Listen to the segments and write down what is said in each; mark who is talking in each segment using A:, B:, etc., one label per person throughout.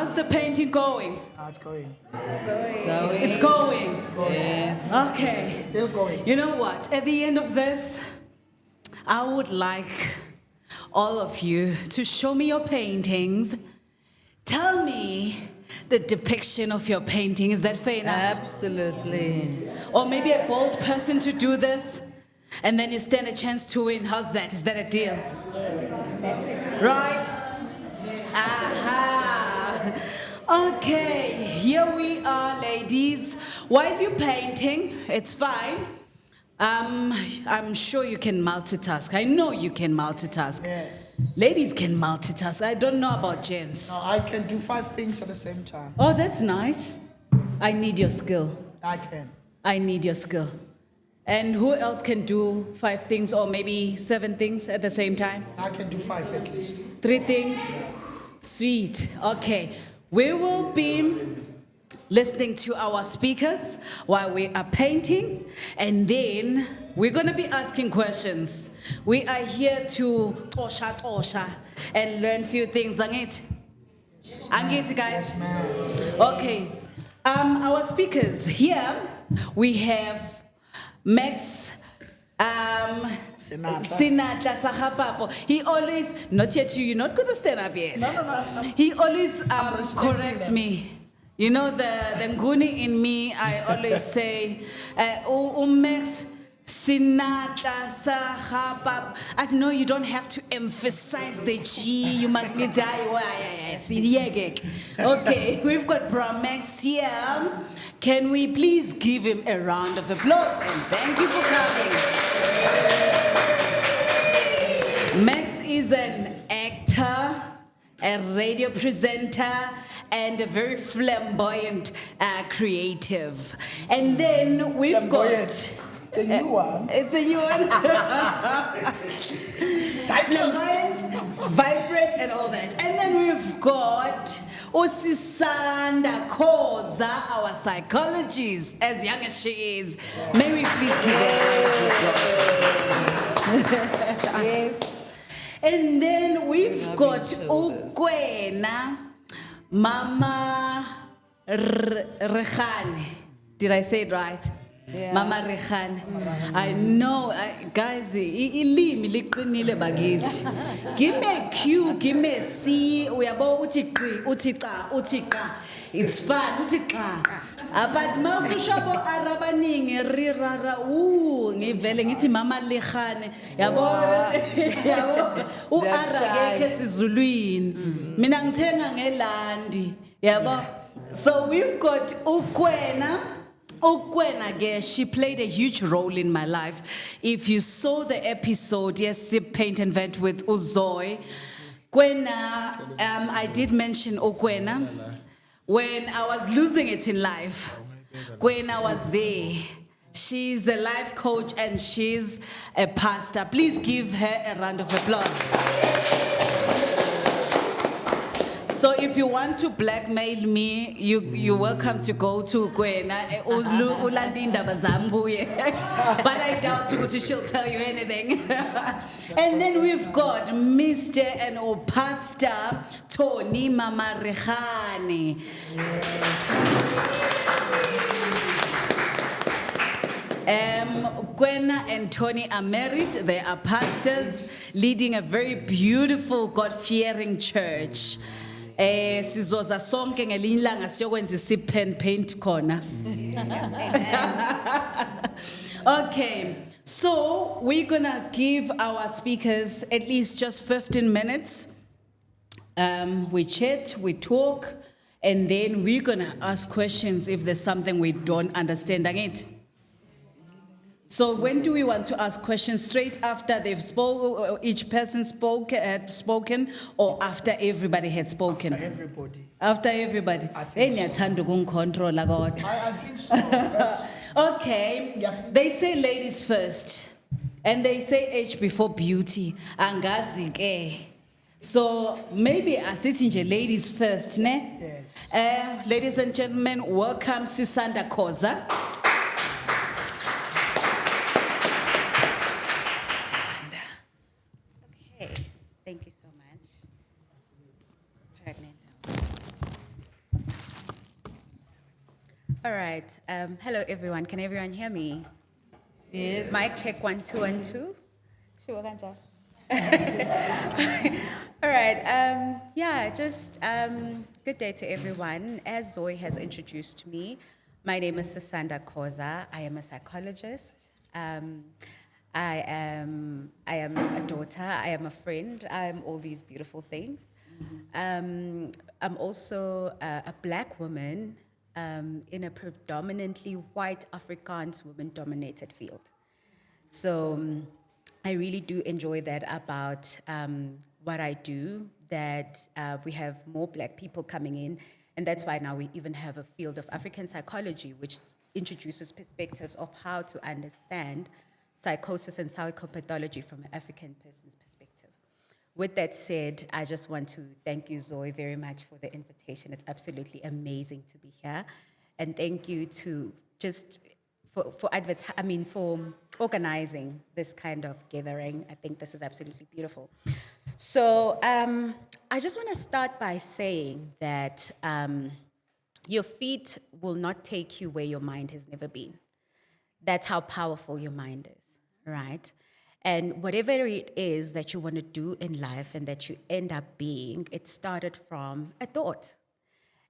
A: How's the painting going?
B: It's going.
A: It's going.
C: Yes.
A: Okay.
B: Still going.
A: You know what? At the end of this, I would like all of you to show me your paintings. Tell me the depiction of your painting. Is that fair enough?
C: Absolutely.
A: Or maybe a bold person to do this, and then you stand a chance to win. How's that? Is that a deal? Right? Aha. Okay, here we are, ladies. While you're painting, it's fine. I'm sure you can multitask. I know you can multitask.
B: Yes.
A: Ladies can multitask. I don't know about gents.
B: No, I can do 5 things at the same time.
A: Oh, that's nice. I need your skill.
B: I can.
A: I need your skill. And who else can do 5 things or maybe 7 things at the same time?
B: I can do 5 at least.
A: 3 things? Sweet. Okay. We will be listening to our speakers while we are painting, and then we're going to be asking questions. We are here to tosha and learn few things. Angit? Angit, guys?
B: Yes, ma'am.
A: Okay. Our speakers here, we have Macks Senatla Saga Papo. He always, not yet you're not going to stand up yet.
B: No.
A: He always corrects me. You know, the nguni in me, I always say, Macks Senatla Saga Papo. I know you don't have to emphasize the G, you must be okay, we've got Macks here. Can we please give him a round of applause? And thank you for coming. Macks is an actor, a radio presenter, and a very flamboyant creative. And then we've got...
B: It's a new one.
A: It's a new one. Flamboyant, vibrant, and all that. And then we've got Sisanda Khoza, our psychologist, as young as she is. May we please give her a round of applause?
C: Yes.
A: And then we've got Kwena Mamarekgane. Did I say it right?
C: Yeah.
A: Mamarekgane. I know, guys, ilimi liqinile bakithi. Give me a Q, give me a C. Uyabo uthi cha. It's fun, uthi cha. But mawusushabo arabaningi rirara ngivele ngithi Mama Lekgane. Yabo uarageke sizulwini. Mina ngithenga ngelandi. Yabo. So we've got Kwena. Kwena, she played a huge role in my life. If you saw the episode, yes, the Paint and Vent with Uzoy, Kwena, I did mention Kwena. When I was losing it in life, Kwena was there. She's a life coach and she's a pastor. Please give her a round of applause. So if you want to blackmail me, you're welcome to go to Kwena. But I doubt she'll tell you anything. And then we've got Mr. and Pastor Tony Mamarekgane. Kwena and Tony are married. They are pastors leading a very beautiful, God-fearing church. Sizoza sonke ngelinye ilanga siyokwenza pen paint khona. Okay, so we're gonna give our speakers at least just 15 minutes. We chat, we talk, and then we're gonna ask questions if there's something we don't understand. So when do we want to ask questions? Straight after they've spoken, each person had spoken, or after everybody had spoken?
B: After everybody.
A: After everybody.
B: I think so. I think so. Yes.
A: Okay. They say ladies first, and they say age before beauty. Angazi ke. So maybe asithi nje ladies first, ne?
B: Yes.
A: Ladies and gentlemen, welcome Sisanda Khoza. Thank you so much.
C: All right. Hello, everyone. Can everyone hear me?
B: Yes.
C: Mic check 1 2 1 2. Sure, Ganja. All right. Just good day to everyone. As Zoe has introduced me, my name is Sisanda Khoza. I am a psychologist. I am a daughter. I am a friend. I am all these beautiful things. I'm also a black woman in a predominantly white Afrikaans women-dominated field. So I really do enjoy that about what I do, that we have more black people coming in, and that's why now we even have a field of African psychology, which introduces perspectives of how to understand psychosis and psychopathology from an African person's perspective. With that said, I just want to thank you, Zoe, very much for the invitation. It's absolutely amazing to be here. And thank you to just for organizing this kind of gathering. I think this is absolutely beautiful. So I just want to start by saying that your feet will not take you where your mind has never been. That's how powerful your mind is, right? And whatever it is that you want to do in life and that you end up being, it started from a thought.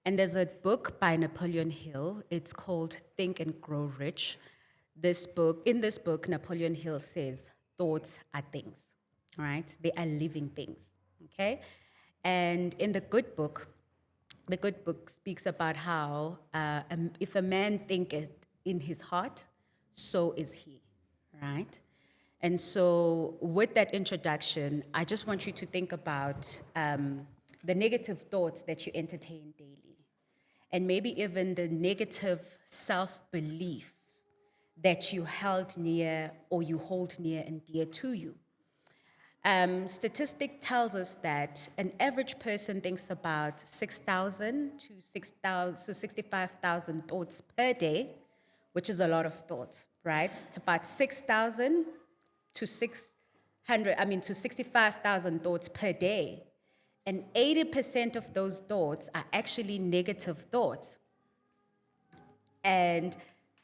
C: And there's a book by Napoleon Hill. It's called Think and Grow Rich. In this book, Napoleon Hill says, thoughts are things, right? They are living things, okay? And in the good book speaks about how if a man thinketh in his heart, so is he, right? And so with that introduction, I just want you to think about the negative thoughts that you entertain daily, and maybe even the negative self-beliefs that you held near or you hold near and dear to you. Statistic tells us that an average person thinks about 6,000 to 65,000 thoughts per day, which is a lot of thoughts, right? It's about 6,000 to 65,000 thoughts per day. And 80% of those thoughts are actually negative thoughts. And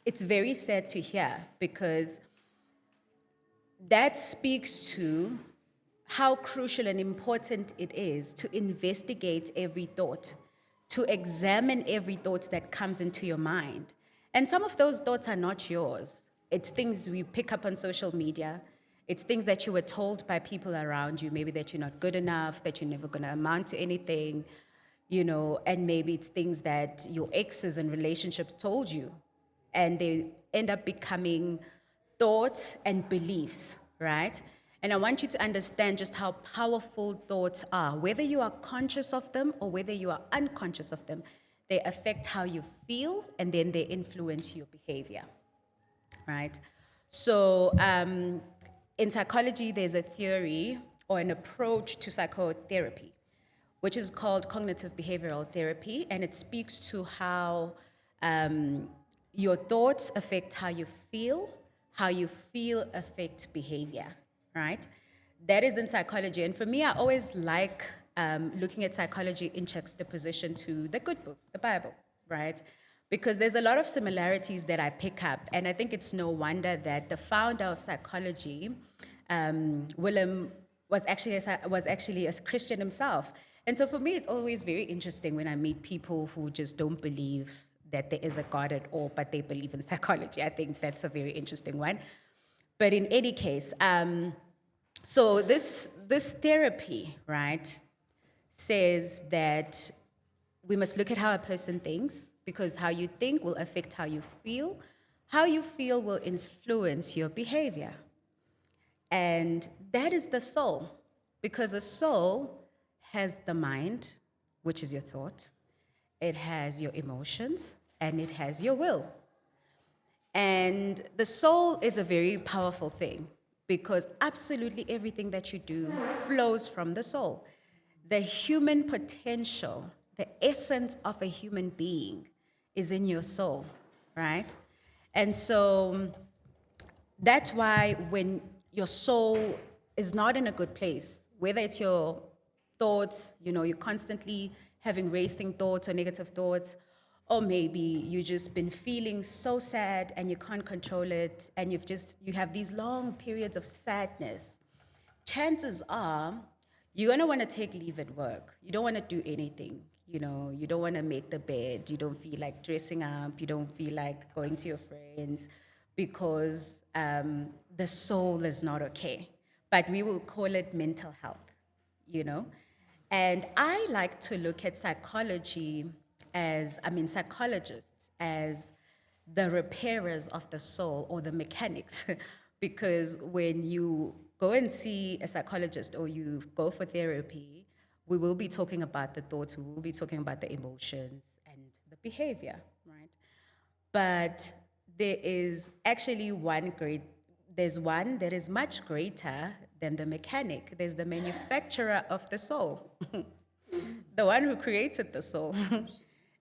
C: it's very sad to hear, because that speaks to how crucial and important it is to investigate every thought, to examine every thought that comes into your mind. And some of those thoughts are not yours. It's things we pick up on social media. It's things that you were told by people around you, maybe that you're not good enough, that you're never going to amount to anything, and maybe it's things that your exes and relationships told you, and they end up becoming thoughts and beliefs, right? And I want you to understand just how powerful thoughts are. Whether you are conscious of them or whether you are unconscious of them, they affect how you feel, and then they influence your behavior, right? So in psychology, there's a theory or an approach to psychotherapy, which is called cognitive behavioral therapy, and it speaks to how your thoughts affect how you feel affects behavior, right? That is in psychology. And for me, I always like looking at psychology in juxtaposition to the good book, the Bible, right? Because there's a lot of similarities that I pick up. And I think it's no wonder that the founder of psychology, Willem, was actually a Christian himself. And so for me, it's always very interesting when I meet people who just don't believe that there is a God at all, but they believe in psychology. I think that's a very interesting one. But in any case, so this therapy, right, says that we must look at how a person thinks, because how you think will affect how you feel. How you feel will influence your behavior. And that is the soul, because the soul has the mind, which is your thought, it has your emotions, and it has your will. And the soul is a very powerful thing, because absolutely everything that you do flows from the soul. The human potential, the essence of a human being is in your soul, right? And so that's why when your soul is not in a good place, whether it's your thoughts, you're constantly having racing thoughts or negative thoughts, Or maybe you've just been feeling so sad and you can't control it, and you have these long periods of sadness. Chances are you're gonna want to take leave at work. You don't want to do anything. You know, you don't want to make the bed. You don't feel like dressing up. You don't feel like going to your friends because the soul is not okay. But we will call it mental health, you know? And I like to look at psychologists as the repairers of the soul or the mechanics. Because when you go and see a psychologist or you go for therapy, we will be talking about the thoughts, we will be talking about the emotions and the behavior, right? But there is actually there's one that is much greater than the mechanic. There's the manufacturer of the soul, the one who created the soul.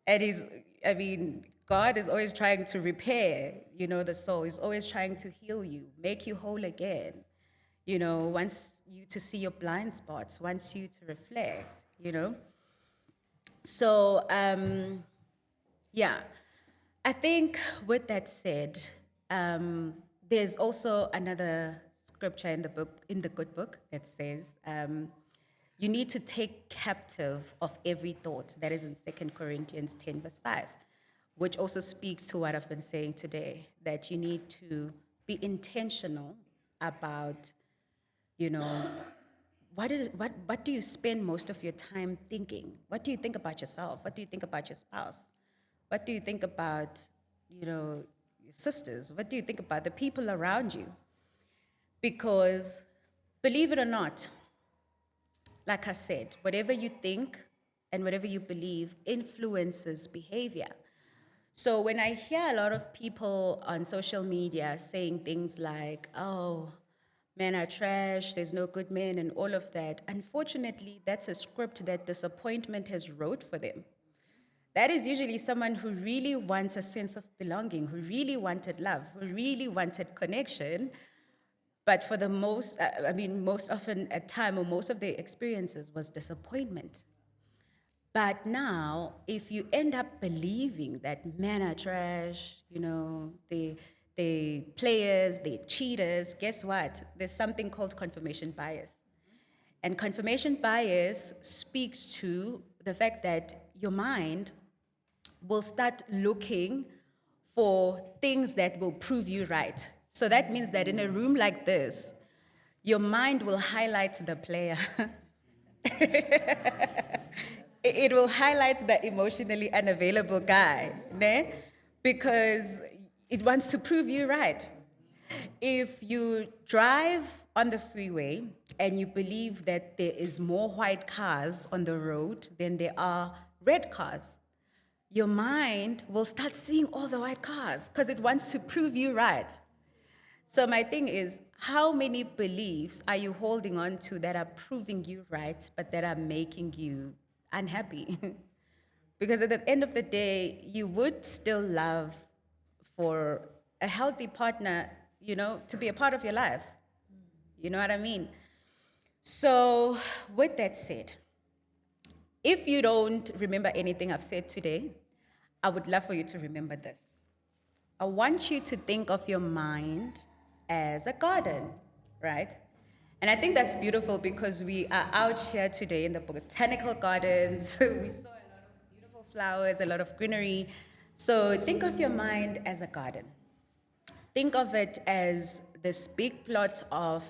C: And God is always trying to repair, the soul. He's always trying to heal you, make you whole again. Wants you to see your blind spots, wants you to reflect, So, I think with that said, there's also another scripture in the good book that says, you need to take captive of every thought. That is in 2 Corinthians 10, verse 5, which also speaks to what I've been saying today, that you need to be intentional about, what do you spend most of your time thinking? What do you think about yourself? What do you think about your spouse? What do you think about, your sisters? What do you think about the people around you? Because, believe it or not, like I said, whatever you think and whatever you believe influences behavior. So when I hear a lot of people on social media saying things like, oh, men are trash, there's no good men, and all of that, unfortunately, that's a script that disappointment has wrote for them. That is usually someone who really wants a sense of belonging, who really wanted love, who really wanted connection. But for the most often at time, or most of their experiences was disappointment. But now, if you end up believing that men are trash, they players, they cheaters, guess what? There's something called confirmation bias. And confirmation bias speaks to the fact that your mind will start looking for things that will prove you right. So that means that in a room like this, your mind will highlight the player. It will highlight the emotionally unavailable guy, né? Because it wants to prove you right. If you drive on the freeway and you believe that there is more white cars on the road than there are red cars, your mind will start seeing all the white cars because it wants to prove you right. So my thing is, how many beliefs are you holding on to that are proving you right, but that are making you unhappy? Because at the end of the day, you would still love for a healthy partner, to be a part of your life. You know what I mean? So with that said, if you don't remember anything I've said today, I would love for you to remember this. I want you to think of your mind as a garden, right? And I think that's beautiful because we are out here today in the botanical gardens. We saw a lot of beautiful flowers, a lot of greenery. So think of your mind as a garden. Think of it as this big plot of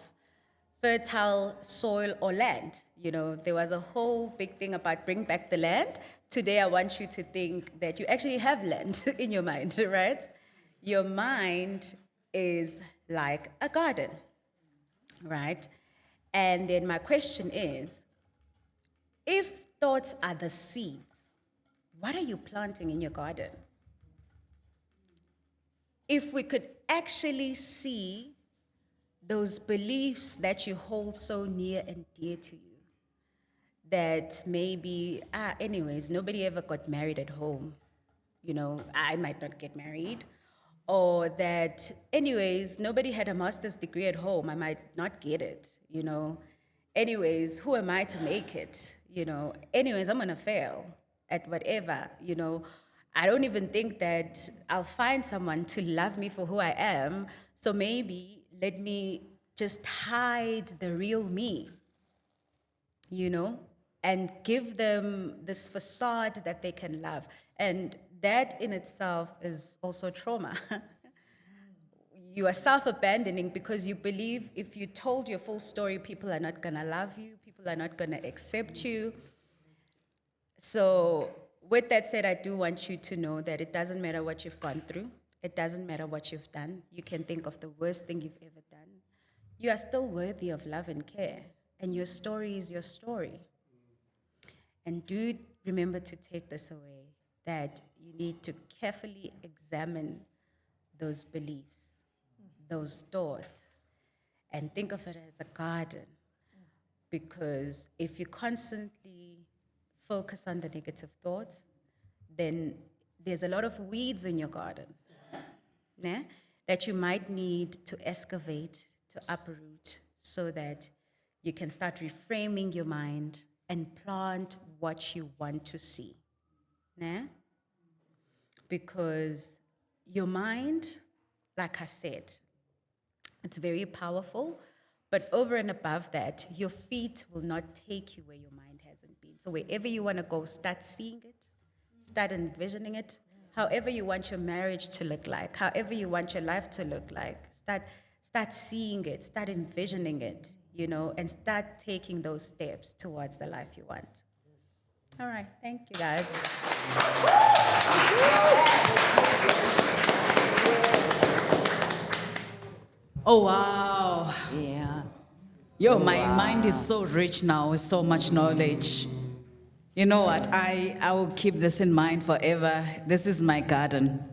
C: fertile soil or land. There was a whole big thing about bring back the land. Today, I want you to think that you actually have land in your mind, right? Your mind is like a garden, right? And then my question is, if thoughts are the seeds, what are you planting in your garden? If we could actually see those beliefs that you hold so near and dear to you, that maybe, anyways, nobody ever got married at home. I might not get married. Or that, anyways, nobody had a master's degree at home. I might not get it, Anyways, who am I to make it? Anyways, I'm going to fail at whatever, I don't even think that I'll find someone to love me for who I am. So maybe let me just hide the real me, and give them this facade that they can love. And that in itself is also trauma. You are self-abandoning because you believe if you told your full story, people are not gonna love you, people are not gonna accept you. So with that said, I do want you to know that it doesn't matter what you've gone through. It doesn't matter what you've done. You can think of the worst thing you've ever done. You are still worthy of love and care. And your story is your story. And do remember to take this away, that you need to carefully examine those beliefs, those thoughts, and think of it as a garden. Because if you constantly focus on the negative thoughts, then there's a lot of weeds in your garden, that you might need to excavate, to uproot, so that you can start reframing your mind and plant what you want to see. Because your mind, like I said, it's very powerful, but over and above that, your feet will not take you where your mind hasn't been. So wherever you want to go, start seeing it, start envisioning it, however you want your marriage to look like, however you want your life to look like, start seeing it, start envisioning it, and start taking those steps towards the life you want. All right, thank you guys.
A: Oh, wow. Yeah. My mind is so rich now with so much knowledge. You know what? I will keep this in mind forever. This is my garden.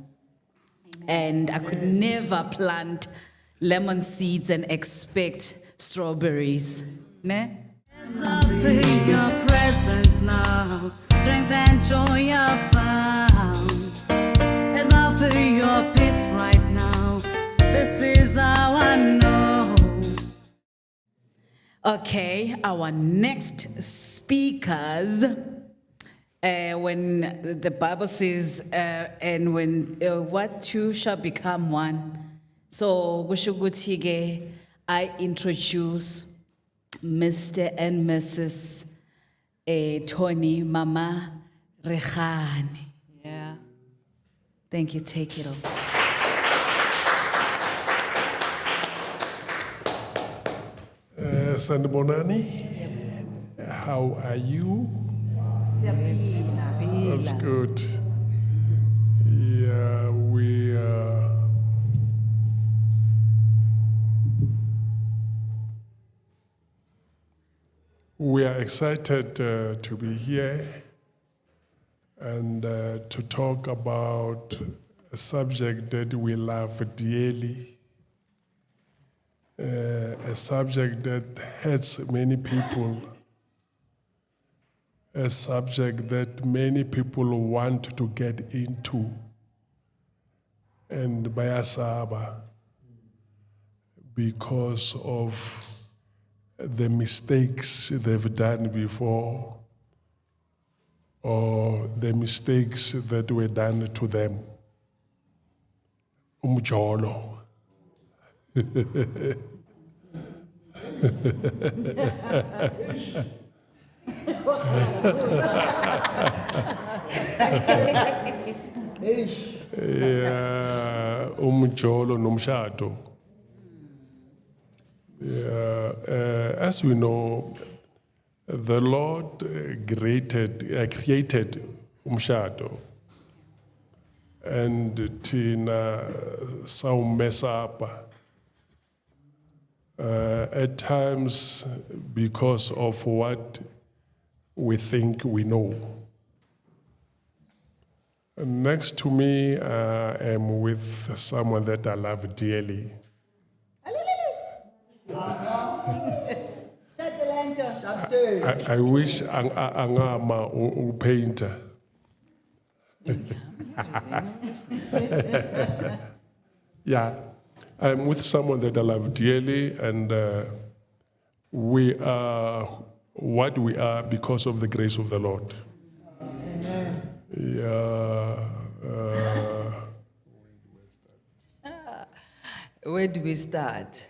A: And I could never plant lemon seeds and expect strawberries. Ne?
B: I feel your presence now, strength and joy I found. As I feel your peace right now, this is how I know.
A: Okay, our next speakers, when the Bible says, and when what two shall become one. So, Gushugutige, I introduce Mr. and Mrs. Tony Mamarekgane. Yeah. Thank you. Take it over.
D: Sanibonani, how are you? That's good. Yeah, we are excited to be here and to talk about a subject that we love dearly, a subject that hurts many people, a subject that many people want to get into, and bayasaba because of the mistakes they've done before or the mistakes that were done to them. Umjolo. Umjolo nomshado. As we know, the Lord created umshado, and tina saumesapa. At times, because of what we think we know. Next to me, I am with someone that I love dearly. I wish angama painter. Yeah, I'm with someone that I love dearly, and we are what we are because of the grace of the Lord. Amen. Yeah,
E: Where do we start?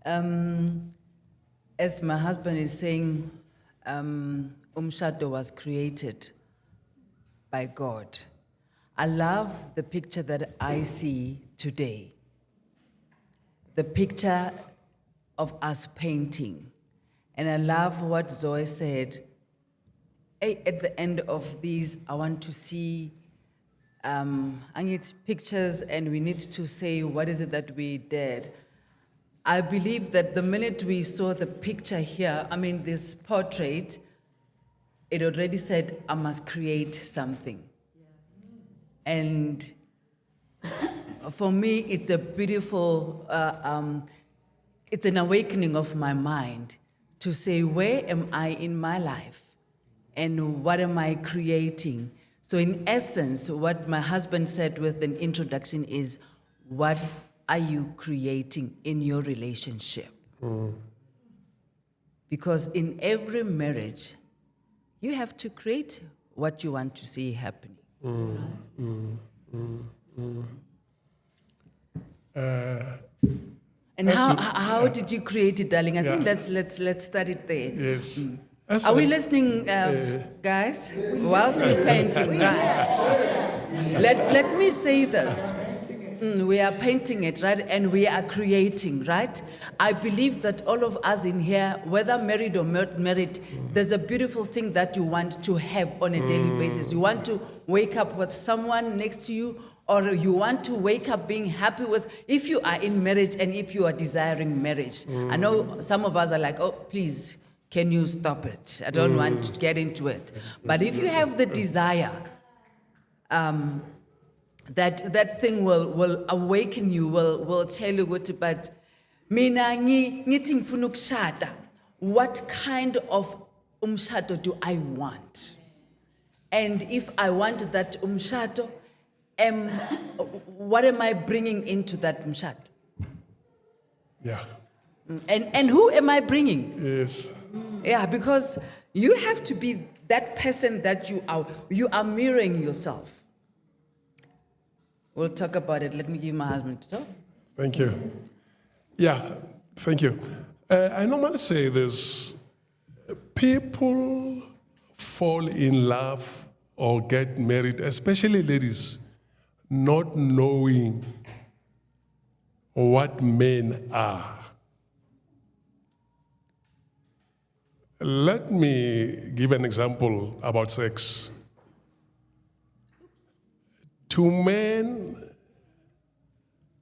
E: As my husband is saying, Umshado was created by God. I love the picture that I see today. The picture of us painting. And I love what Zoe said. At the end of these, I want to see I need pictures, and we need to say, what is it that we did? I believe that the minute we saw the picture here, this portrait, it already said, I must create something. And for me, it's a beautiful, it's an awakening of my mind to say, where am I in my life? And what am I creating? So in essence, what my husband said with an introduction is, what are you creating in your relationship? Because in every marriage, you have to create what you want to see happening. And how did you create it, darling? I think let's start it there.
D: Yes.
E: Are we listening, guys? Whilst we're painting, right? Let me say this. We are painting it, right? And we are creating, right? I believe that all of us in here, whether married or not married, there's a beautiful thing that you want to have on a daily basis. You want to wake up with someone next to you, or you want to wake up being happy with, if you are in marriage and if you are desiring marriage. I know some of us are like, oh, please, can you stop it? I don't want to get into it. But if you have the desire, that thing will awaken you, will tell you what, but mina ngithi ngifuna ukushada. What kind of umshado do I want? And if I want that umshado, what am I bringing into that umshado?
D: Yeah.
E: And who am I bringing?
D: Yes.
E: Yeah, because you have to be that person that you are. You are mirroring yourself. We'll talk about it. Let me give my husband to talk.
D: Thank you. Yeah, thank you. I normally say this. People fall in love or get married, especially ladies, not knowing what men are. Let me give an example about sex. To men,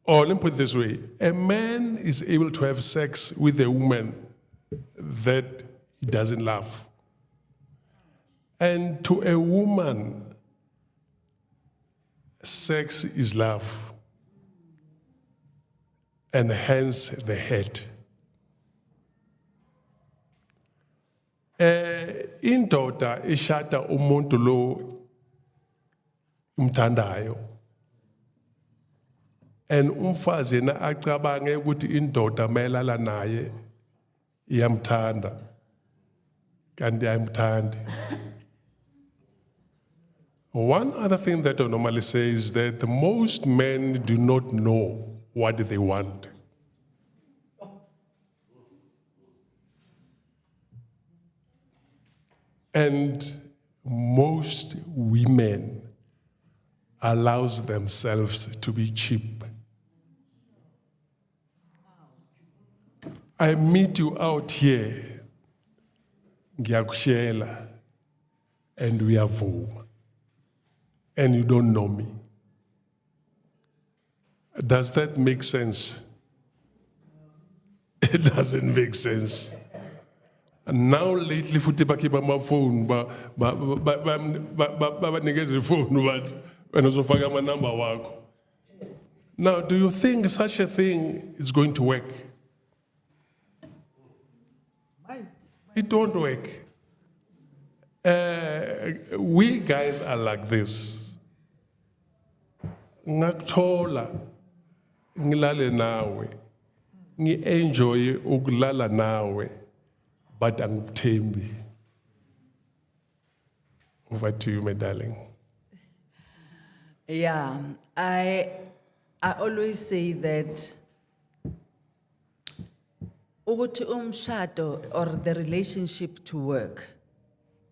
D: or let me put it this way, a man is able to have sex with a woman that he doesn't love. And to a woman, sex is love, and hence the head. Indoda ishada umuntu lo umthandayo, and umfazi yena acabange ukuthi indoda mayelala naye iyamthanda kanti ayimthandi. One other thing that I normally say is that most men do not know what they want. And most women allows themselves to be cheap. I meet you out here, ngiyakushela, and we are vuma, and you don't know me. Does that make sense? It doesn't make sense. Now lately futhi bakhipha amafoni banikeza ifoni bathi wena uzofaka amanamba wakho. Now, do you think such a thing is going to work? It don't work. We guys are like this. Ngakuthola ngilale nawe, ngi-enjoy ukulala nawe, but angikuthembi. Over to you, my darling.
E: Yeah, I always say that ukuthi umshado or the relationship to work,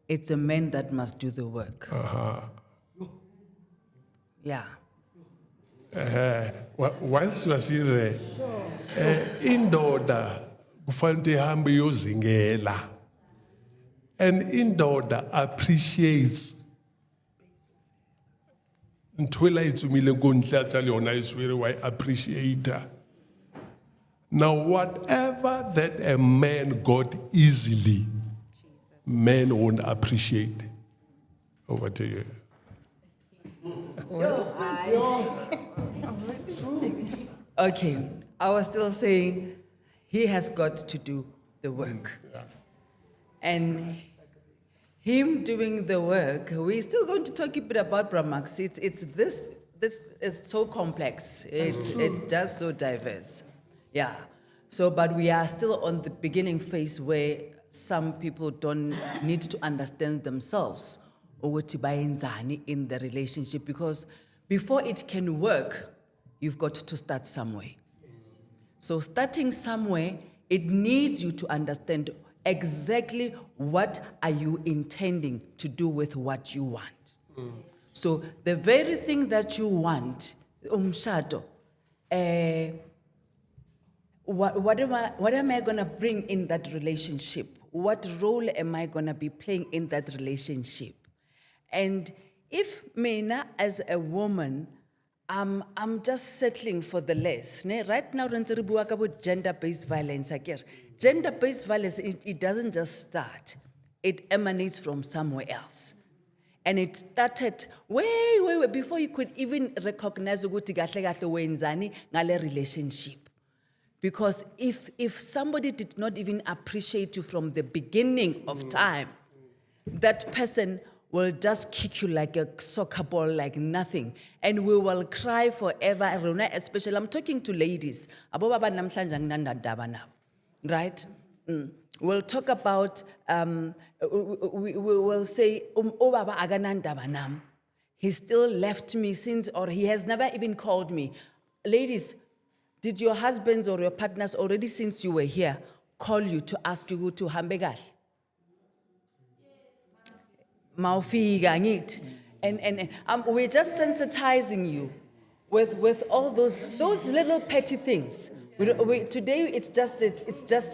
E: it's a man that must do the work. Yeah.
D: Whilst you are still there, indoda kufanele ihambe iyozingela, and indoda appreciates ntwela itsumile nkonhle atshale yona iswere why appreciate her. Now whatever that a man got easily, men won't appreciate. Over to you.
E: Okay, I was still saying he has got to do the work. And him doing the work, we're still going to talk a bit about Brahmax. It's this is so complex. It's just so diverse. Yeah. So, but we are still on the beginning phase where some people don't need to understand themselves ukuthi bayenzani in the relationship, because before it can work, you've got to start somewhere. So starting somewhere, it needs you to understand exactly what are you intending to do with what you want. So the very thing that you want, umshado, what am I gonna bring in that relationship? What role am I gonna be playing in that relationship? And if Mena as a woman, I'm just settling for the less. Right now, about gender-based violence. Gender-based violence, it doesn't just start. It emanates from somewhere else. And it started way before you could even recognize ngale relationship. Because if somebody did not even appreciate you from the beginning of time, that person will just kick you like a soccer ball, like nothing. And we will cry forever, especially, I'm talking to ladies. Right? We'll talk about, we will say, he still left me since, or he has never even called me. Ladies, did your husbands or your partners already since you were here call you to ask you to hambegal? And we're just sensitizing you with all those little petty things. Today it's just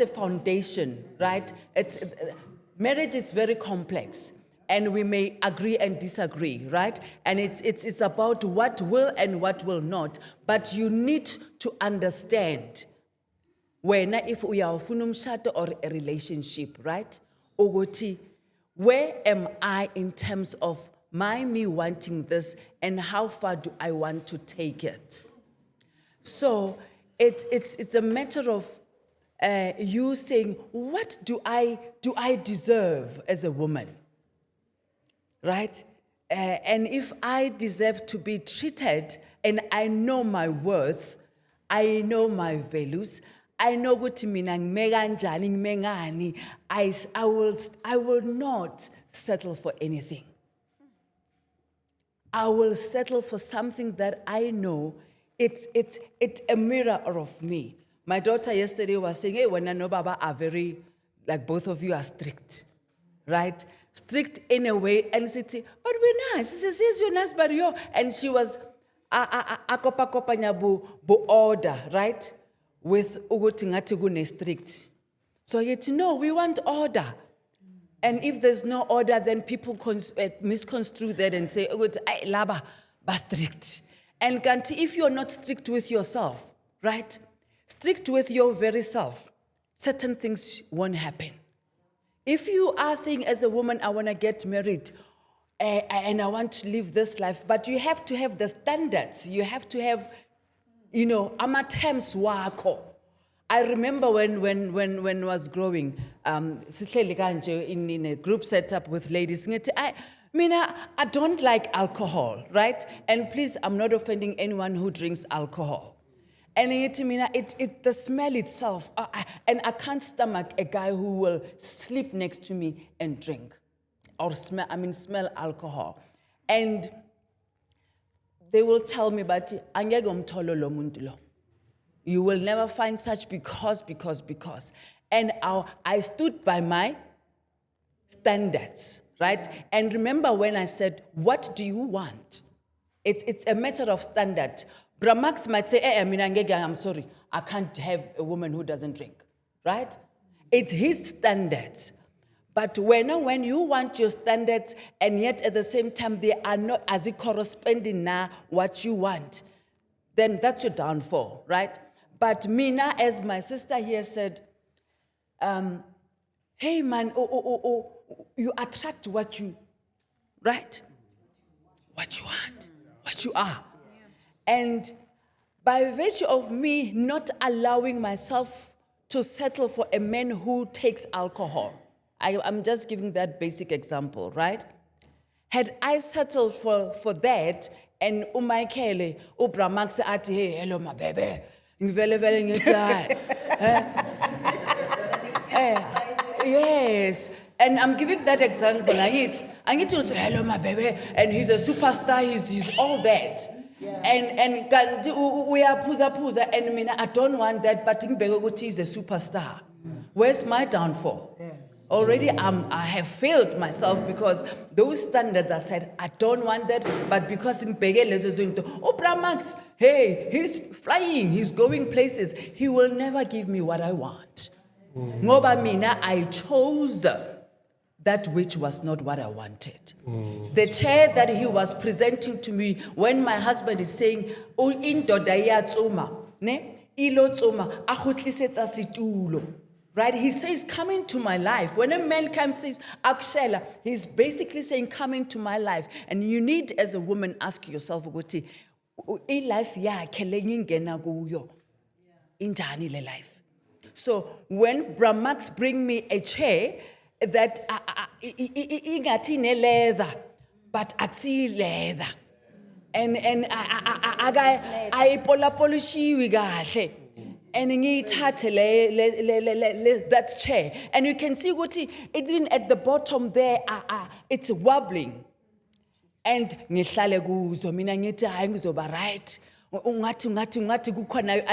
E: a foundation, right? Marriage is very complex, and we may agree and disagree, right? And it's about what will and what will not. But you need to understand when if we are funumshado or a relationship, right? Ogoti, where am I in terms of me wanting this, and how far do I want to take it? So it's a matter of you saying, what do I deserve as a woman, right? And if I deserve to be treated, and I know my worth, I know my values, I know ukuthi mina ngimekanjani ngimengani, I will not settle for anything. I will settle for something that I know it's a mirror of me. My daughter yesterday was saying, hey, when I know Baba are very, like both of you are strict, right? Strict in a way, and she said, but we're nice. She says, yes, you're nice, but you're, and she was bu order, right? With ugutingatigune strict. So yet, no, we want order. And if there's no order, then people misconstrue that and say, laba, but strict. And Kanti, if you're not strict with yourself, right? Strict with your very self, certain things won't happen. If you are saying as a woman, I want to get married, and I want to live this life, but you have to have the standards. You have to have, amatems wako. I remember when I was growing, in a group setup with ladies, I don't like alcohol, right? And please, I'm not offending anyone who drinks alcohol. And the smell itself, and I can't stomach a guy who will sleep next to me and drink, or smell alcohol. And they will tell me, but angeke umtholo lo muntu lo. You will never find such because. And I stood by my standards, right? And remember when I said, what do you want? It's a matter of standard. Bramax might say, I'm sorry, I can't have a woman who doesn't drink, right? It's his standards. But when you want your standards and yet at the same time they are not as it corresponding now what you want, then that's your downfall, right? But Mina, as my sister here said, hey man, you attract what you, right? What you want, what you are. And by virtue of me not allowing myself to settle for a man who takes alcohol, I'm just giving that basic example, right? Had I settled for that, and uMichael, uBramax ati, hey, hello my baby, ngivele ngithi yes, and I'm giving that example. I need to say hello my baby, and he's a superstar. He's all that. Yeah. And we are puza, and I don't want that. But he's a superstar. Where's my downfall? Yeah. Already I have failed myself because those standards I said, I don't want that, but because in Bramax, hey, he's flying, he's going places, he will never give me what I want. Ngoba mina, I chose that which was not what I wanted. The chair that he was presenting to me when my husband is saying, "O indoda iyatsuma, ne? Ilo tsuma, akutlisetsa situlo." Right? He says, come into my life. When a man comes and says, Akshela, he's basically saying, come into my life. And you need, as a woman, ask yourself, life injani le life. So when Bramax bring me a chair that ingatine leather, but aksi leather, and I polishiwi gahle. And that chair. And you can see even at the bottom there, it's wobbling. And ngihlale kuzo mina ngithi hayi ngizoba right. Ungathi kukhona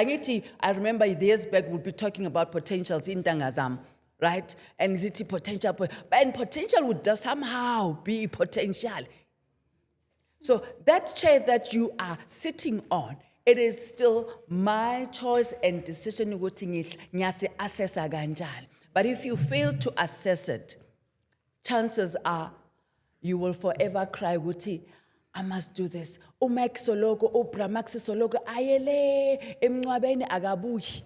E: I remember years back we'll be talking about potentials in Tangazam, right? And zithi potential, and potential would somehow be potential. So that chair that you are sitting on, it is still my choice and decision. But if you fail to assess it, chances are you will forever cry, I must do this. Macks Senatla, Bramax Senatla, ayele emncwabeni akabuyi.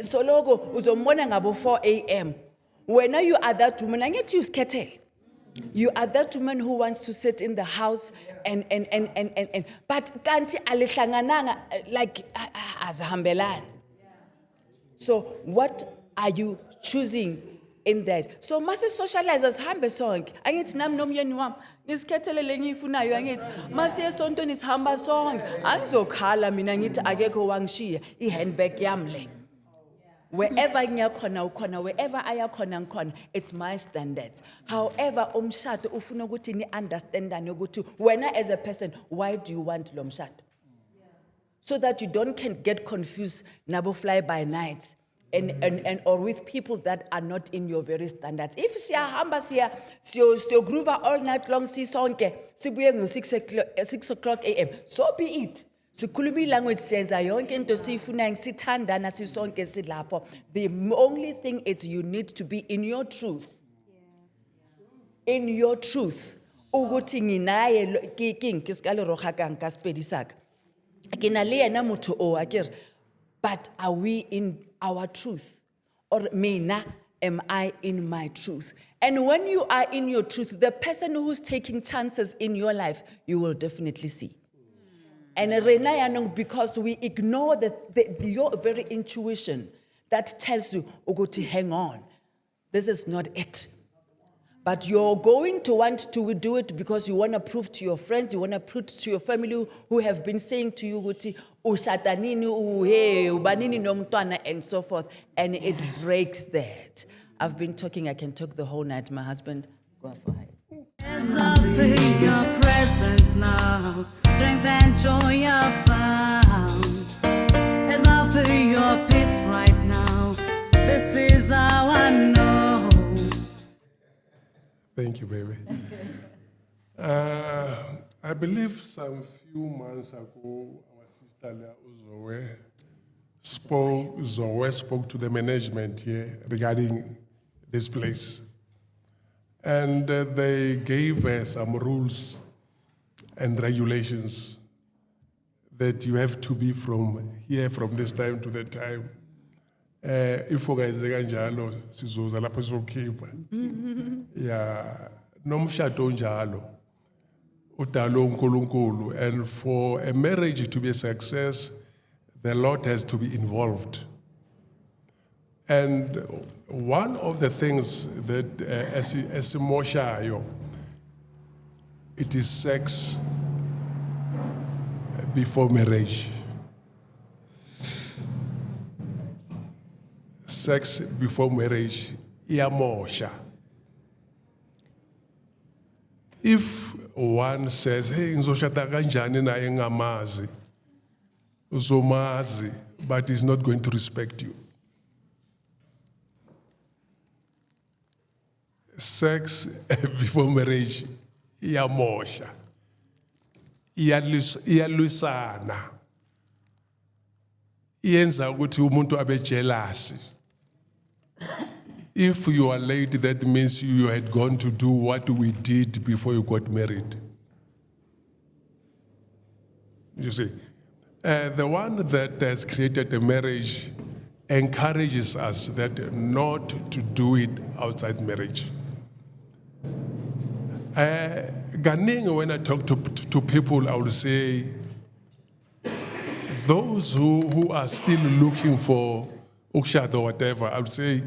E: Sologo uzombona ngabo 4 a.m. When you are that woman, I get you kettle. You are that woman who wants to sit in the house and but kanti alihlangananga like azahambelani. So what are you choosing in that? So mase socializers hambe sonke. Angithi nami nomyeni wami ngisikhethelele engiyifunayo angithi mase esontweni sihamba sonke. Angizokhala mina ngithi akekho wangishiya ihandbag yami le. Wherever wherever ayakhona, it's my standards. However, umshado ufuna ukuthi ni understandane ukuthi wena as a person, why do you want lo mshado? So that you don't get confused nabo fly by nights and or with people that are not in your very standards. If siyahamba siyo groove all night long sisonke sibuye ngo 6 o'clock a.m. so be it. Sikhuluma language senza yonke into siyifunayo sithandana sisonke silapho. The only thing is you need to be in your truth. In your truth. Ukuthi nginaye king kiskale roga kang ka spedi saka. Ke na le yena motho o akere. But are we in our truth? Or mina, am I in my truth? And when you are in your truth, the person who's taking chances in your life, you will definitely see. And because we ignore your very intuition that tells you, Ogoti, hang on, this is not it. But you're going to want to do it because you want to prove to your friends, you want to prove to your family who have been saying to you, Ogoti, ushatanini, ubanini nomtwana, and so forth. And it breaks that. I've been talking, I can talk the whole night. My husband, go for it.
B: As I feel your presence now,
D: baby. I believe some few months ago, our sister Zoe spoke to the management here regarding this place. And they gave us some rules and regulations that you have to be from here from this time to that time. If you guys kanjalo sizoza lapho sizokhipha. Yeah, nomshado njalo. Udalo uNkulunkulu, and for a marriage to be a success, the Lord has to be involved. And one of the things that esimoshayo, it is sex before marriage. Sex before marriage, iyamosha. If one says, hey, ngizoshada kanjani naye ngamazi, uzomazi, but he's not going to respect you. Sex before marriage, iyamosha. Iyalwisana. Iyenza ukuthi umuntu abe jealous. If you are late, that means you had gone to do what we did before you got married. You see, the one that has created a marriage encourages us that not to do it outside marriage. Ganing, when I talk to people, I will say, those who are still looking for ukshad or whatever, I would say,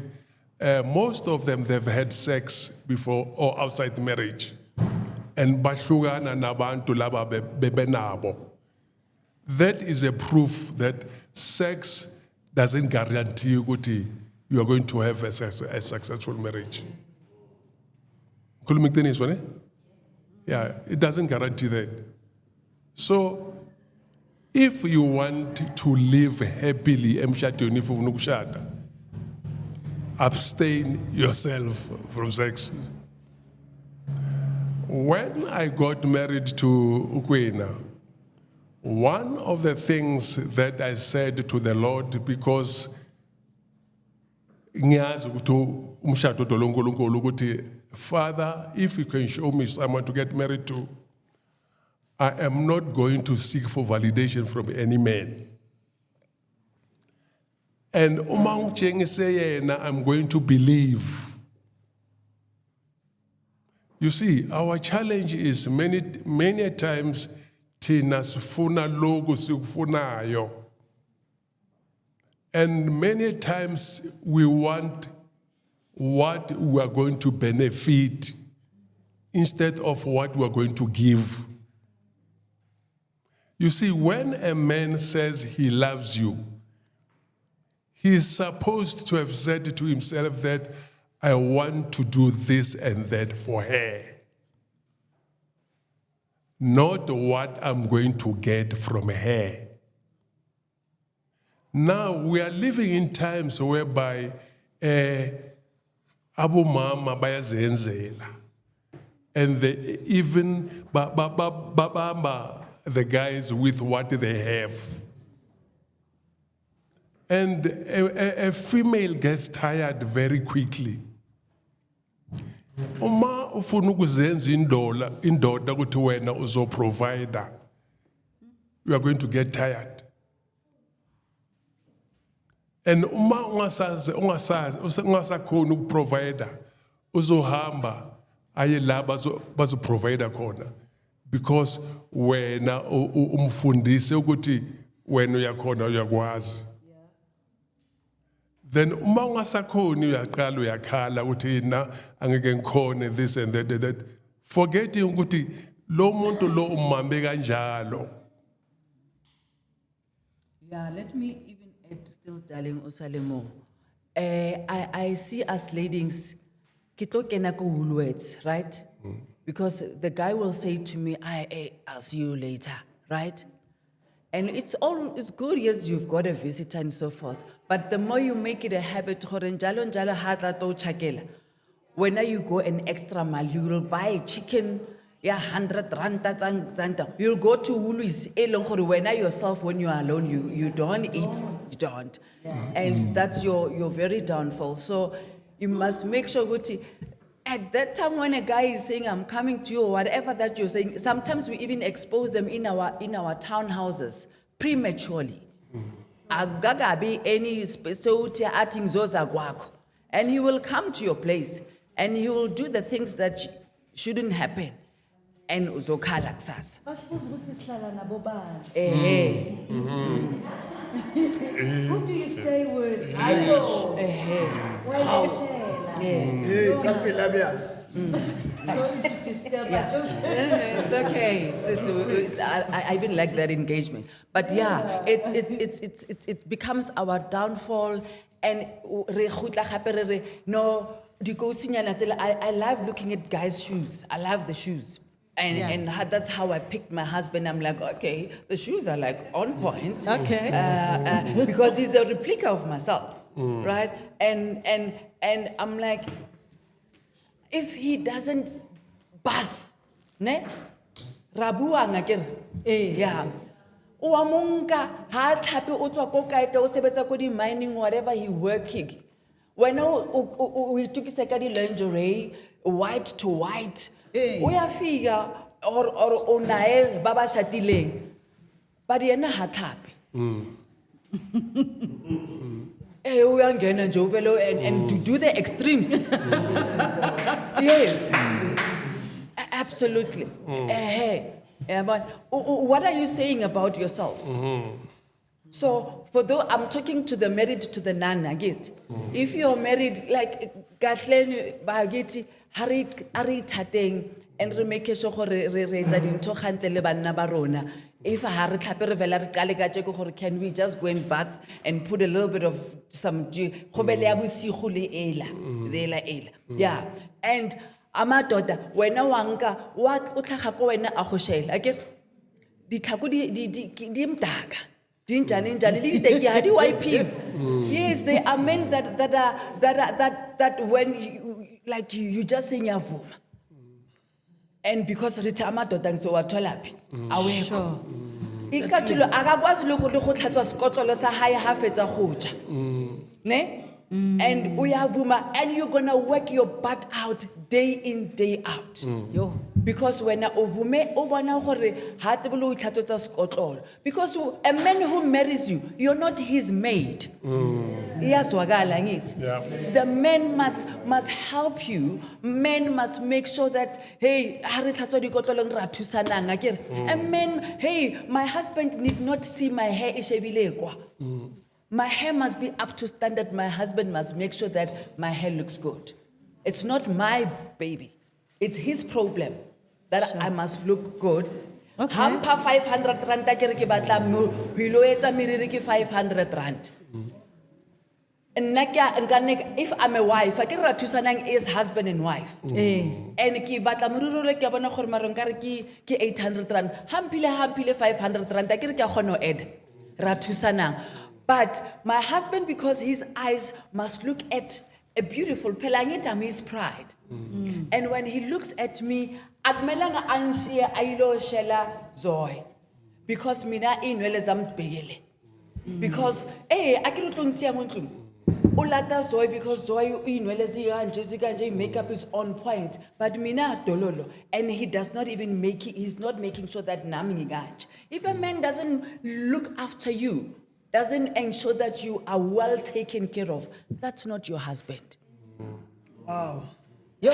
D: most of them, they've had sex before or outside marriage. And bahlukana nabantu laba bebenabo. That is a proof that sex doesn't guarantee you are going to have a successful marriage. Yeah, it doesn't guarantee that. So, if you want to live happily, abstain yourself from sex. When I got married to Kwena, one of the things that I said to the Lord, because Father, if you can show me someone to get married to, I am not going to seek for validation from any man. And I'm going to believe. You see, our challenge is many times tina sifuna logo sikufunayo. And many times we want what we are going to benefit instead of what we are going to give. You see, when a man says he loves you, he is supposed to have said to himself that I want to do this and that for her. Not what I'm going to get from her. Now, we are living in times whereby Abu Mama bayazenzela. And they even babamba the guys with what they have. And a female gets tired very quickly. Uma ufuna ukuzenza indoda ukuthi wena uzo provider, you are going to get tired. And uma ungasakhona ukuprovider, uzohamba aye la bazo provider khona, because wena umfundise ukuthi wena uyakhona uyakwazi. Then uma ungasakhoni uyaqala uyakhala ukuthi na angeke ngikhone this and that, forgetting ukuthi lo muntu lo umambe kanjalo.
E: Yeah, let me even add, still darling Osalemo. I see us ladies, words, right? Because the guy will say to me, I'll see you later, right? And it's good, yes, you've got a visitor and so forth. But the more you make it a habit, when you go an extra mile, you will buy chicken, 100 rand, you'll go to Woolies, when yourself, when you are alone, you don't eat, you don't. And that's your very downfall. So you must make sure, at that time when a guy is saying, I'm coming to you, or whatever that you're saying, sometimes we even expose them in our townhouses prematurely. Agagabi any specialty ating zoza gwako. And he will come to your place and he will do the things that shouldn't happen. And uzokhala kusasa.
A: Who do you stay with? I know. Sorry to disturb, but just
E: It's okay. I even like that engagement. But yeah, it becomes our downfall. And no, I love looking at guys' shoes. I love the shoes. And that's how I picked my husband. I'm like, okay, the shoes are like on point.
A: Okay.
E: Because he's a replica of myself, right? And I'm like, if he doesn't bath, ne? Rabuang agir. Yeah. Uamunga ha thape o tswa ko kae o sebetsa ko di mining whatever he working. When we took ka di lingerie white to white. Uya fika or onae baba shatileng. But yena ha thape. Uyangena nje uvelo and to do the extremes. Yes. Absolutely. But what are you saying about yourself? So, for though I'm talking to the married to the non-agit, if you're married, like Gatleni Bagiti, Hari Tateng, and remake sure barona. If I had can we just go and bath and put a little bit of some yeah. And Amadota, when a wanka, what utlahako when a hoshel, I get the takudi dim tag. Yes, they are men that when you just sing your voom. And because Rita Amadota so a tolapi, away. Ikatulo agagwas look Scotland sa high half it's a hoja. Ne? And we have woman, and you're gonna work your butt out day in, day out. Because when because a man who marries you, you're not his maid. The men must help you. Men must make sure that hey, and men, hey, my husband need not see my hair. My hair must be up to standard. My husband must make sure that my hair looks good. It's not my baby. It's his problem that I must look good. Hampa 500 rand ke batla mo hiloetsa miriri ke 500 rand. If I'm a wife, I can rathusanang is husband and wife. And ki batla moruro ke bona gore marong ka re ke 800 rand. Hampile 500 rand ke re ke kgono ed. Rathusanang. But my husband, because his eyes must look at a beautiful pelangita, his pride. And when he looks at me, admelanga ansia ailo shela zoy. Because mina inwele zamsbegele. Because akirutlonsia muntlung. Ulata zoy because zoy inwele zika makeup is on point. But mina dololo. And he does not even he's not making sure that nami ganj. If a man doesn't look after you, doesn't ensure that you are well taken care of, that's not your husband.
A: Wow. Yo,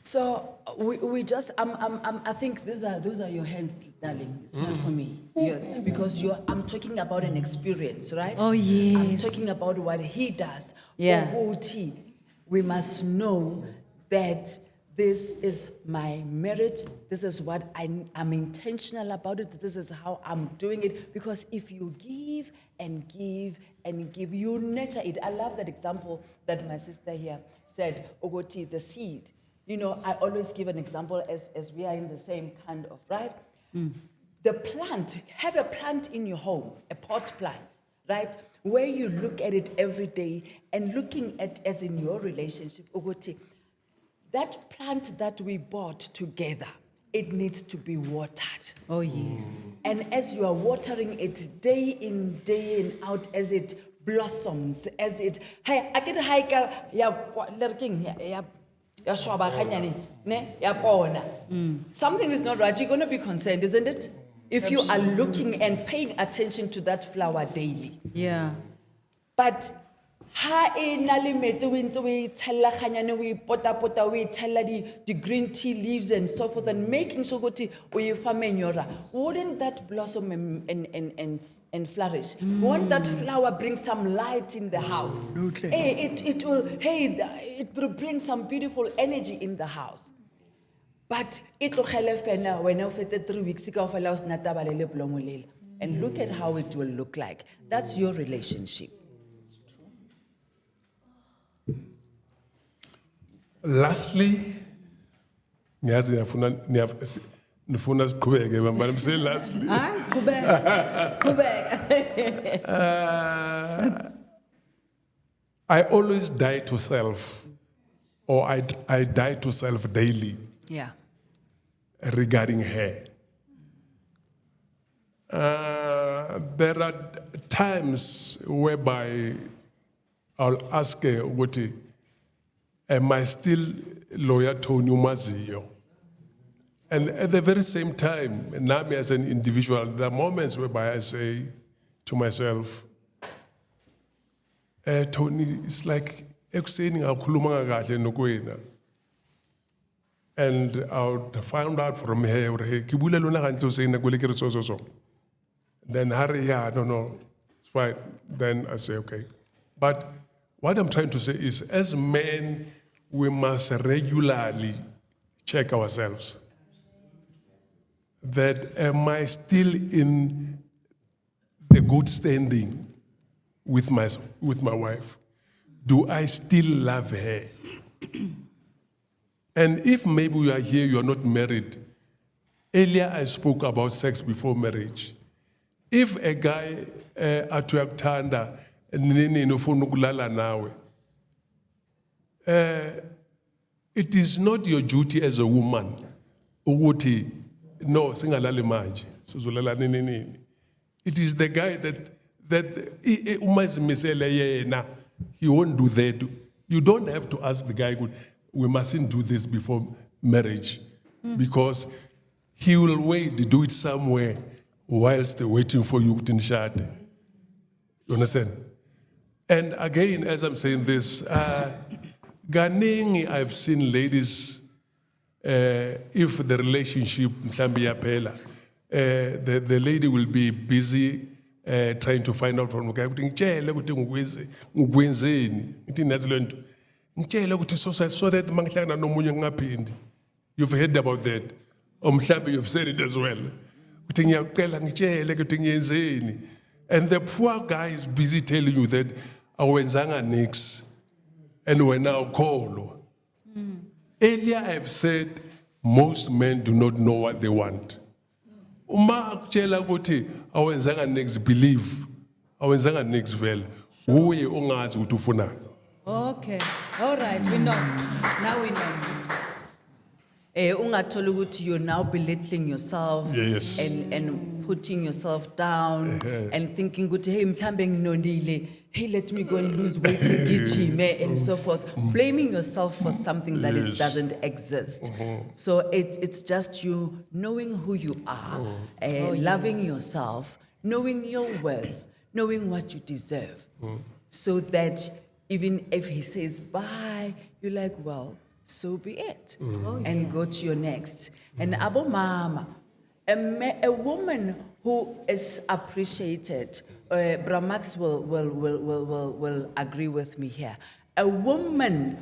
E: So we just I think those are your hands, darling. It's not for me. Because I'm talking about an experience, right?
A: Oh yes.
E: I'm talking about what he does.
A: Yeah.
E: We must know that this is my marriage. This is what I'm intentional about it. This is how I'm doing it. Because if you give and give and give, you nurture it. I love that example that my sister here said, Ogoti, the seed. You know, I always give an example as we are in the same kind of, right? The plant, have a plant in your home, a pot plant. right? Where you look at it every day and looking at, as in your relationship, ukuthi, that plant that we bought together, it needs to be watered.
A: Oh, yes.
E: And as you are watering it day in, day in out, as it blossoms, as it, hey, I can hike ya lurking, ya shwaba kanyani, ne, ya pona. Something is not right. You're going to be concerned, isn't it? If you are looking and paying attention to that flower daily.
A: Yeah.
E: But ha e na le metsi o ntse o e tshella kganyane o e pota o e tshella the green tea leaves and so forth, and making sure ukuthi o e fa manyora, wouldn't that blossom and flourish? Won't that flower bring some light in the house?
F: Absolutely.
E: It will bring some beautiful energy in the house. But it will fena when I 3 weeks ago and look at how it will look like. That's your relationship.
D: Lastly, ngiyazi nifuna siqhubeke but I'm saying lastly. I always die to self, or I die to self daily
E: Yeah.
D: regarding her. There are times whereby I'll ask her, Uguti, am I still loyal to Nombuso? And at the very same time, Nami as an individual, there are moments whereby I say to myself, Tony, it's like ekuseni ngakhuluma kahle nokwena. And I would find out from her, ke bula lona gantle o sena kwele ke re so. Then hurry, yeah, no, it's fine. Then I say, okay. But what I'm trying to say is, as men, we must regularly check ourselves. That am I still in the good standing with my wife? Do I still love her? And if maybe you are here, you are not married. Earlier I spoke about sex before marriage. If a guy atuyakuthanda nini nofuna ukulala nawe, it is not your duty as a woman ukuthi no singalali manje sizolala nini. It is the guy that umazimisele yena, he won't do that. You don't have to ask the guy, we mustn't do this before marriage, because he will wait, do it somewhere whilst waiting for you to nishade. You understand? And again, as I'm saying this, Ganingi, I've seen ladies, if the relationship the lady will be busy trying to find out from the guy, so that you've heard about that. You've said it as well. And the poor guy is busy telling you that awenzanga nix and we're now call. Earlier I've said most men do not know what they want. Uma akutshela ukuthi awenzanga nix, believe awenzanga nix vele uye ungazi ukuthi ufunani.
A: Okay. All right. We know. Now we know.
E: Ungatholi ukuthi you're now belittling yourself.
D: Yes.
E: And putting yourself down and thinking ukuthi hey mhlambe nginonile, hey let me go and lose weight ngijime and so forth, blaming yourself for something that it doesn't exist. So it's just you knowing who you are, loving yourself, knowing your worth, knowing what you deserve, so that even if he says bye, you're like, well, so be it, and go to your next. And Abo Mama, a woman who is appreciated, Bra Macks will agree with me here. A woman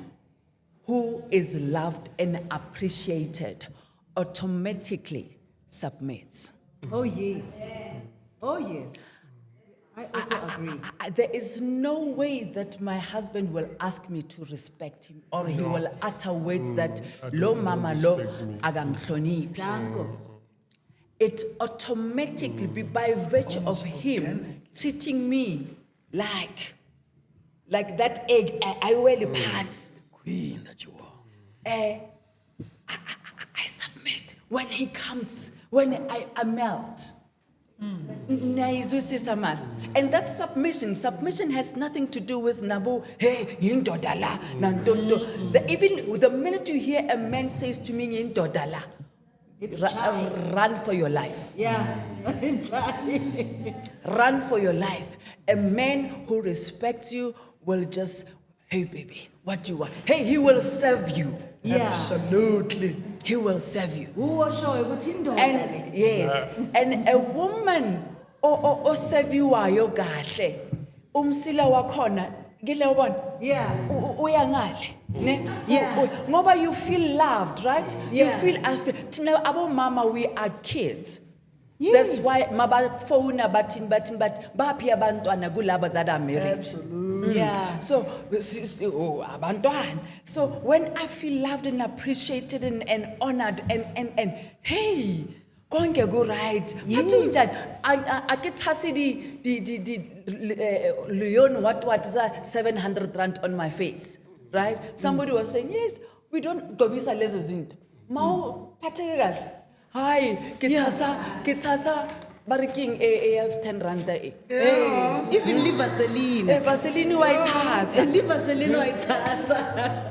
E: who is loved and appreciated automatically submits.
A: Oh, yes. Oh, yes. I also agree.
E: There is no way that my husband will ask me to respect him, or he will utter words that lo mama lo agangloniphi. It automatically, by virtue of him treating me like that egg I wear the pants.
F: Queen that you are.
E: I submit. When he comes, when I melt. Naizwisisa man. And that submission has nothing to do with nabu, hey, yindodala, nantondo. Even the minute you hear a man says to me, yindodala, run for your life.
A: Yeah.
E: Run for your life. A man who respects you will just, hey baby, what do you want? Hey, he will serve you.
A: Yeah.
F: Absolutely.
E: He will serve you.
A: Who was showing what indoor?
E: And yes, and a woman o serve you ayo kahle. Umsila wakhona gile ubona?
A: Yeah.
E: Uyangale. Ne?
A: Yeah.
E: Ngoba you feel loved, right?
A: Yeah.
E: You feel tina abo mama we are kids.
A: Yes.
E: That's why maba phone batin but baphi abantwana kulabo that are married.
F: Absolutely.
A: Yeah.
E: So abantwana. So when I feel loved and appreciated and honored and hey, konke go right.
A: Yes.
E: I get hasi di Leon what is that 700 rand on my face, right? Somebody was saying yes, we don't go visa lezo zinto. Mau phatheke kahle. Hi, kitasa bariking have 10 rand a.
A: Even leave Vaseline.
E: Vaseline white has.
A: Leave Vaseline white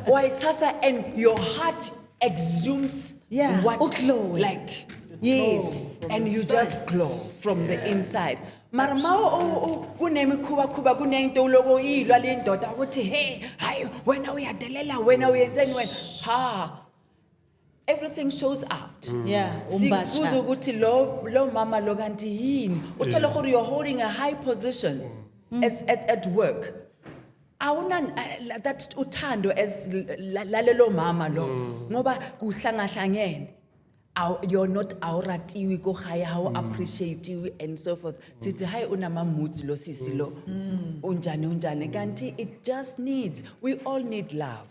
E: White and your heart exudes what
A: Uklowe.
E: like.
A: Yes.
E: And you just glow from the inside. Mara kunemikhuba kunento uloko ilwa le ndoda ukuthi hey hayi wena uyadelela wena uyenzeni wena ha. Everything shows out.
A: Yeah.
E: Sikubuza ukuthi lo mama lo kanti yini uthola gore you're holding a high position as at work. Awuna that uthando as lalelo mama lo ngoba kuhlangahlangene. You're not awuratiwi ko high how appreciate you and so forth. Sithi hi unamamutsi lo sisi lo unjani kanti it just needs, we all need love.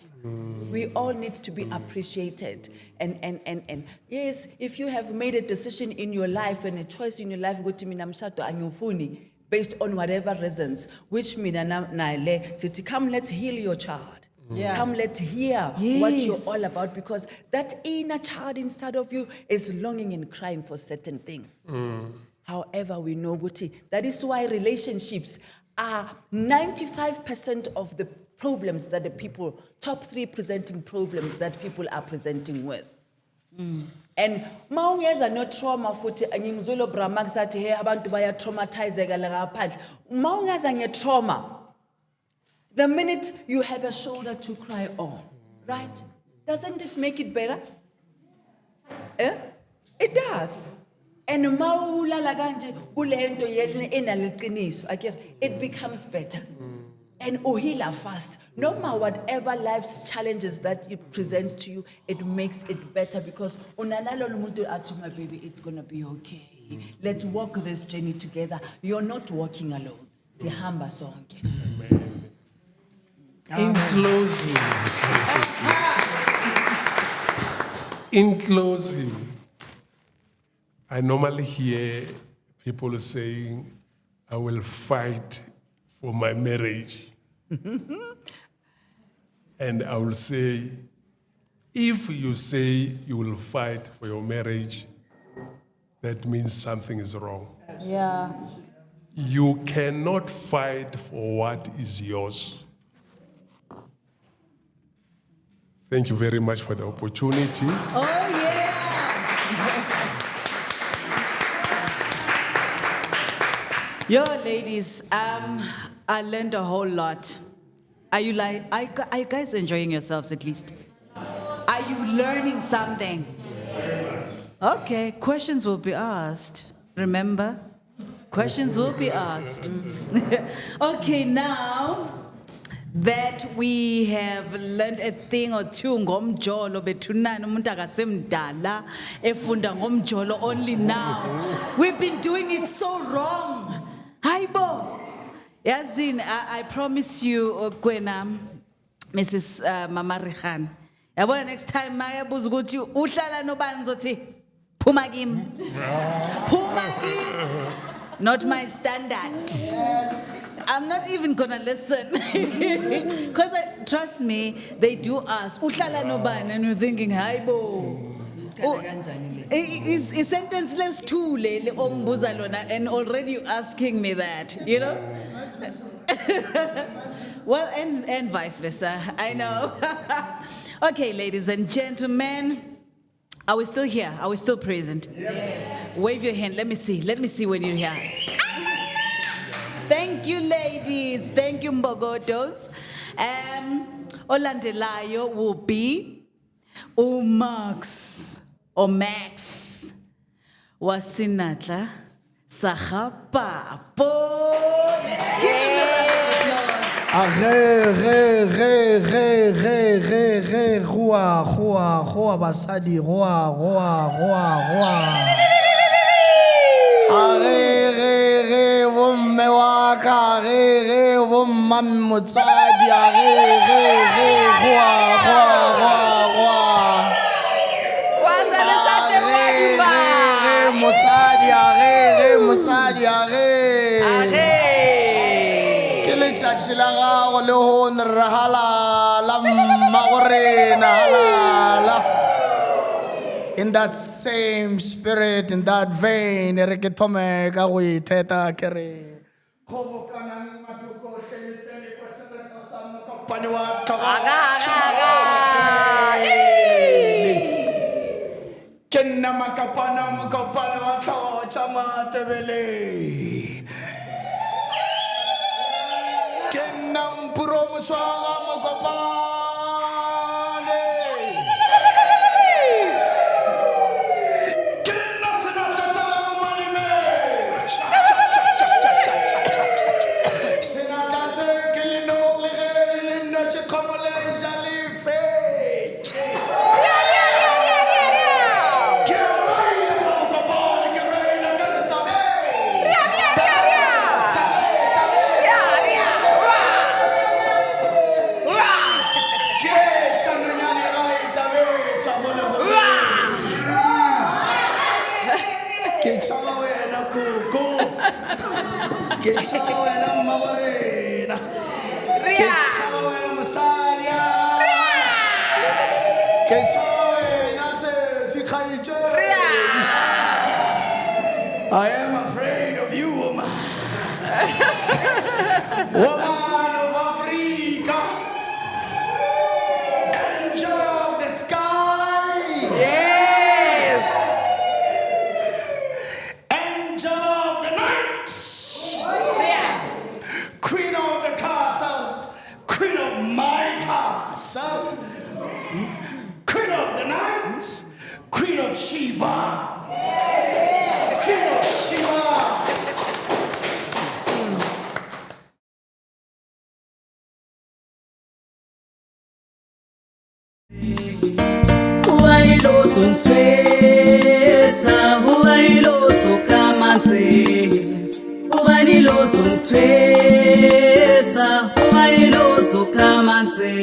E: We all need to be appreciated and yes, if you have made a decision in your life and a choice in your life ukuthi mina mshado angifuni based on whatever reasons which mina nale sithi come let's heal your child.
A: Yeah.
E: Come, let's hear what you're
A: Yes.
E: all about because that inner child inside of you is longing and crying for certain things. However, we know, Guti, that is why relationships are 95% of the problems that the people, top 3 presenting problems that people are presenting with. And mawungeza no trauma futhi ngimzulo brama kusathi hey abantu baya traumatizeka la ngaphandle. Mawungeza nge trauma. The minute you have a shoulder to cry on, right? Doesn't it make it better? It does. And maulala kanje kulento enaliqiniso, it becomes better. And uhila fast. No matter whatever life's challenges that it presents to you, it makes it better because unalalo lumuntu atu my baby, it's gonna be okay. Let's walk this journey together. You're not walking alone. Sihamba sonke.
D: In closing, I normally hear people saying, I will fight for my marriage. And I will say, if you say you will fight for your marriage, that means something is wrong.
A: Yeah.
D: You cannot fight for what is yours. Thank you very much for the opportunity.
A: Oh, yeah. Yo, ladies, I learned a whole lot. Are you guys enjoying yourselves at least? Are you learning something? Okay, questions will be asked. Remember? Questions will be asked. Okay, now that we have learned a thing or two ngomjolo bethunana umuntu akasemdala efunda ngomjolo only now. We've been doing it so wrong. Hayibo. Yazini, I promise you Kwena Mrs. Mamarekgane. Yabona next time mayabuza ukuthi uhlala nobani ngizothi phuma kimi. Phuma kimi. not my standard. I'm not even gonna listen. Because trust me, they do ask, "Uhlala nobani?" And you're thinking, "Hi bo." Is sentenceless too, lele ongibuza lona, and already you asking me that, you know? Well, and vice versa, I know. Okay, ladies and gentlemen, are we still here? Are we still present? Yes. Wave your hand, let me see when you're here. Thank you, ladies, thank you, Imbokodos. Olandelayo will be Macks Senatla Saga Papo. Let's give him a
F: Rua basadi rua womme waka womma motsadi mosadi ke letšatši la gago le ho nrahalala mmagorena halala. In that same spirit, in that vein, re ke thome ka go itheta ke re kgobokanang matuko tletele kwa sereto sa mokopane wa ke nna mokopane wa tlhogo tša matebele ke nna mpuro moswaga mokopane ke nna senatla saga senatla se ke lenong le ge le nna sekgomo le ja le fetše ke tšhaba wena mmagorena ke tšhaba wena mosadia ke tšhaba wena sekgaitšedi I am afraid of you, woman. Woman of Africa, angel of the sky.
E: Yes.
F: Angel of the night. Queen of the castle, queen of my castle, queen of the night, queen of Sheba, queen of Sheba.
B: Uwailoso ntwesa, uwailoso kamanzi. Ubaniloso ntwesa, ubaniloso kamanzi.